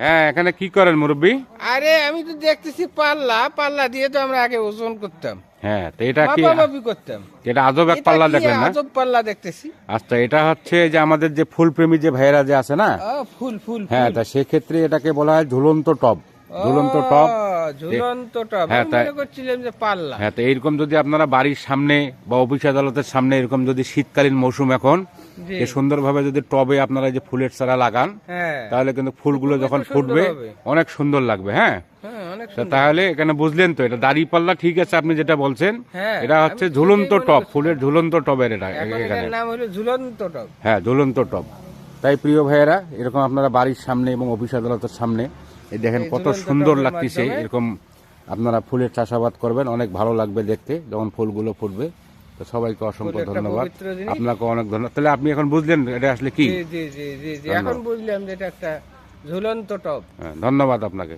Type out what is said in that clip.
হ্যাঁ, এখানে কি করেন মুরব্বী? আরে আমি তো দেখতেছি পাল্লা দিয়ে তো আমরা আগে ওজন করতাম, হ্যাঁ, তো এটা কি মাপামাপি করতাম। এটা আজব এক এটা পাল্লা কি দেখলেন না? আজব পাল্লা দেখতেছি। আচ্ছা, এটা হচ্ছে যে আমাদের যে ফুল প্রেমী যে ভাইয়েরা যে আছে না, ফুল ফুল হ্যাঁ, তা সেক্ষেত্রে এটাকে বলা হয় ঝুলন্ত টব। ঝুলন্ত ও, টব। ঝুলন্ত টব। হ্যাঁ, আমি তাই- মনে করছিলাম যে পাল্লা। হ্যাঁ, তো এইরকম যদি আপনারা বাড়ির সামনে বা অফিস আদালতের সামনে এরকম যদি শীতকালীন মৌসুম এখন জি। এ সুন্দরভাবে যদি টবে আপনারা যে ফুলের চারা লাগান, হ্যাঁ তাহলে কিন্তু ফুলগুলো খুবই যখন তো সুন্দর ফুটবে হবে। অনেক সুন্দর লাগবে। হ্যাঁ, হ্যাঁ, অনেক তা সুন্দর। তাহলে এখানে বুঝলেন তো, এটা দাড়ি পাল্লা ঠিক আছে আপনি যেটা বলছেন, হ্যাঁ, এটা আমি হচ্ছে সেটাই ঝুলন্ত মনে টব, করছি। ফুলের ঝুলন্ত টবের এটা এখন এখানে। এটার নাম হলো ঝুলন্ত টব। হ্যাঁ, ঝুলন্ত টব। তাই প্রিয় ভাইয়েরা, এরকম আপনারা বাড়ির সামনে এবং অফিস আদালতের সামনে এই দেখেন এই কত ঝুলন্ত সুন্দর টবের লাগতেছে। মাধ্যমে এরকম আপনারা ফুলের চাষাবাদ করবেন, অনেক ভালো লাগবে দেখতে যখন ফুলগুলো ফুটবে। তো সবাইকে অসংখ্য ফুল একটা ধন্যবাদ, পবিত্র জিনিস। আপনাকে অনেক ধন্যবাদ। তাহলে আপনি এখন বুঝলেন এটা আসলে কি? জি জি জি জি জি, এখন বুঝলাম যে এটা একটা ঝুলন্ত টব। হ্যাঁ, ধন্যবাদ আপনাকে।